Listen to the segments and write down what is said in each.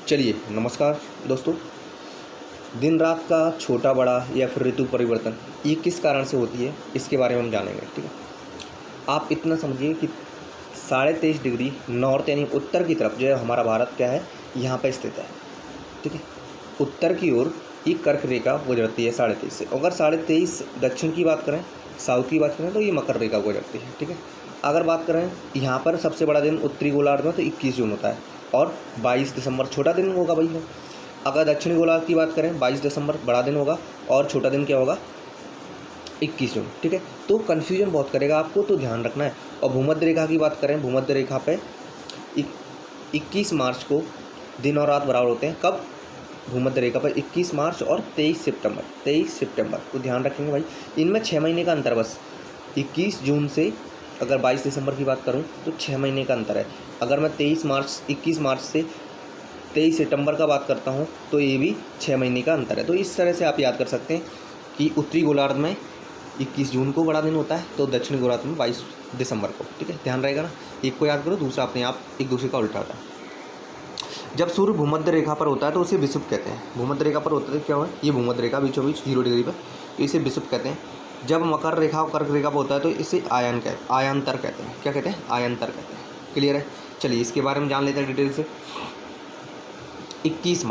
चलिए नमस्कार दोस्तों। दिन रात का छोटा बड़ा या फिर ऋतु परिवर्तन ये किस कारण से होती है इसके बारे में हम जानेंगे। ठीक है, आप इतना समझिए कि 23.5 डिग्री नॉर्थ यानी उत्तर की तरफ जो है हमारा भारत क्या है, यहाँ पर स्थित है। ठीक है, उत्तर की ओर ये कर्क रेखा गुजरती है 23.5 से। अगर 23.5 दक्षिण की बात करें, साउथ की बात करें, तो ये मकर रेखा गुजरती है। ठीक है, अगर बात करें यहाँ पर सबसे बड़ा दिन उत्तरी गोलार्ध में तो 21 जून होता है और 22 दिसंबर छोटा दिन होगा भैया। अगर दक्षिणी गोलार्ध की बात करें 22 दिसंबर बड़ा दिन होगा और छोटा दिन क्या होगा 21 जून। ठीक है, तो कन्फ्यूजन बहुत करेगा आपको, तो ध्यान रखना है। और भूमध्य रेखा की बात करें, भूमध्य रेखा पे 21 मार्च को दिन और रात बराबर होते हैं। कब? भूमध्य रेखा पर 21 मार्च और 23 सितंबर को ध्यान रखेंगे भाई। इनमें 6 महीने का अंतर, बस 21 जून से अगर 22 दिसंबर की बात करूं तो 6 महीने का अंतर है। अगर मैं 21 मार्च से 23 सितंबर का बात करता हूं तो ये भी 6 महीने का अंतर है। तो इस तरह से आप याद कर सकते हैं कि उत्तरी गोलार्ध में 21 जून को बड़ा दिन होता है तो दक्षिणी गोलार्ध में 22 दिसंबर को। ठीक है, ध्यान रहेगा ना। एक को याद करो, दूसरा अपने आप एक दूसरे का उल्टा होता है। जब सूर्य भूमध्य रेखा पर होता है तो उसे विषुव कहते हैं। भूमध्य रेखा पर होता है क्या हुआ, ये भूमध्य रेखा बीचों बीच 0 डिग्री पर, तो इसे विषुव कहते हैं। जब मकर रेखा और कर्क रेखा पर होता है तो इसे आयांतर कहते हैं। क्या कहते हैं? आयांतर कहते हैं। क्लियर है? चलिए इसके बारे में जान लेते हैं डिटेल से। 21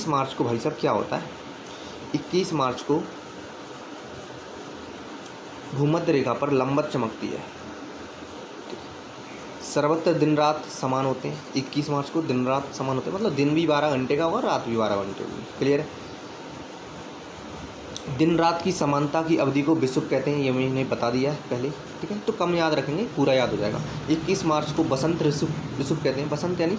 मार्च को भाई साहब क्या होता है, 21 मार्च को भूमध्य रेखा पर लंबत चमकती है। सर्वत्र दिन रात समान होते हैं। 21 मार्च को दिन रात समान होते हैं, मतलब दिन भी 12 घंटे का होगा, रात भी 12 घंटे होगी। क्लियर है? दिन रात की समानता की अवधि को विषुव कहते हैं, ये मैंने बता दिया है पहले। ठीक है, तो कम याद रखेंगे, पूरा याद हो जाएगा। 21 मार्च को बसंत विषुव कहते हैं। बसंत यानी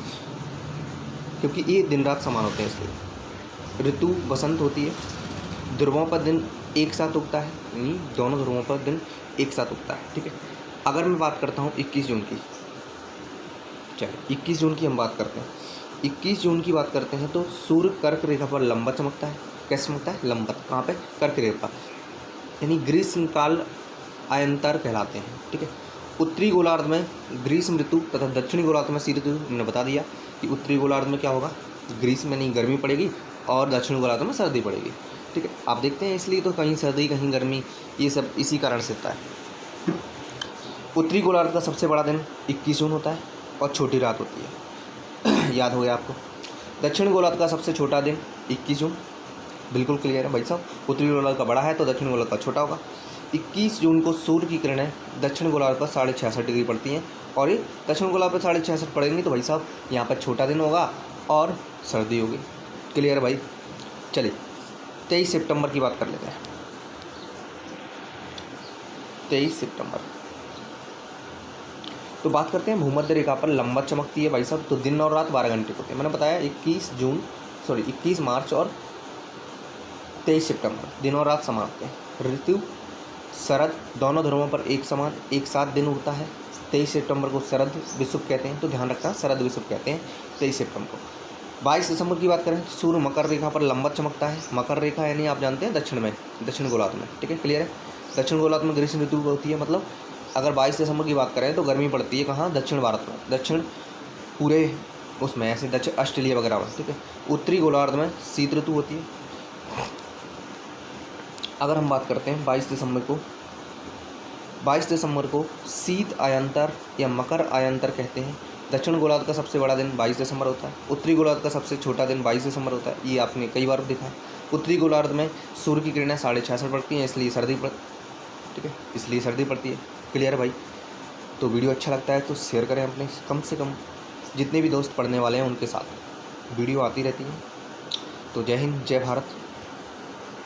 क्योंकि ये दिन रात समान होते हैं इसलिए ऋतु बसंत होती है। ध्रुवों पर दिन एक साथ उगता है, यानी दोनों ध्रुवों पर दिन एक साथ उगता है। ठीक है, अगर मैं बात करता हूँ 21 जून की, चलिए 21 जून की हम बात करते हैं। 21 जून की बात करते हैं तो सूर्य कर्क रेखा पर लंबत चमकता है। कैसे चमकता है? लंबत। कहाँ पे? कर्क रेखा, यानी ग्रीष्म काल आयंतर कहलाते हैं। ठीक है, उत्तरी गोलार्ध में ग्रीष्म ऋतु तथा दक्षिणी गोलार्ध में शीत ऋतु। मैंने बता दिया कि उत्तरी गोलार्ध में क्या होगा, ग्रीष्म यानी गर्मी पड़ेगी और दक्षिणी गोलार्ध में सर्दी पड़ेगी। ठीक है, आप देखते हैं इसलिए तो कहीं सर्दी कहीं गर्मी, ये सब इसी कारण से होता है। उत्तरी गोलार्ध का सबसे बड़ा दिन 21 जून होता है और छोटी रात होती है। याद हो गया आपको। दक्षिण गोलार्ध का सबसे छोटा दिन 21 जून, बिल्कुल क्लियर है भाई साहब। उत्तरी गोलार्ध का बड़ा है तो दक्षिण गोलार्ध का छोटा होगा। 21 जून को सूर्य की किरणें दक्षिण गोलार्ध पर 66.5 डिग्री पड़ती हैं और ये दक्षिण गोलार्ध पर 66.5 पड़ेंगी तो भाई साहब यहाँ पर छोटा दिन होगा और सर्दी होगी। क्लियर है भाई। चलिए 23 सितंबर की बात कर लेते हैं। 23 सितंबर तो बात करते हैं भूमध्य रेखा पर लंबत चमकती है भाई साहब, तो दिन और रात 12 घंटे होते हैं। मैंने बताया 21 मार्च और 23 सितंबर दिन और रात समान होते हैं। ऋतु शरद, दोनों ध्रुवों पर एक साथ दिन उगता है। 23 सितंबर को शरद विषुव कहते हैं, तो ध्यान रखना शरद विषुव कहते हैं 23 सितंबर को। 22 दिसंबर की बात करें तो सूर्य मकर रेखा पर लंबत चमकता है। मकर रेखा यानी आप जानते हैं दक्षिण गोलार्ध में। ठीक है, क्लियर है। दक्षिण गोलार्ध में ग्रीष्म ऋतु होती है, मतलब अगर 22 दिसंबर की बात करें तो गर्मी पड़ती है कहाँ? दक्षिण भारत में, दक्षिण पूरे उसमें, ऐसे दक्षिण ऑस्ट्रेलिया वगैरह में। ठीक है, उत्तरी गोलार्ध में शीत ऋतु होती है। अगर हम बात करते हैं 22 दिसंबर को शीत आयंतर या मकर आयंतर कहते हैं। दक्षिण गोलार्ध का सबसे बड़ा दिन 22 दिसंबर होता है। उत्तरी गोलार्ध का सबसे छोटा दिन 22 दिसंबर होता है। ये आपने कई बार देखा है। उत्तरी गोलार्ध में सूर्य की किरणें 66.5 पड़ती हैं, इसलिए सर्दी पड़ती है। क्लियर है भाई। तो वीडियो अच्छा लगता है तो शेयर करें अपने कम से कम जितने भी दोस्त पढ़ने वाले हैं उनके साथ। वीडियो आती रहती है। तो जय हिंद, जय भारत।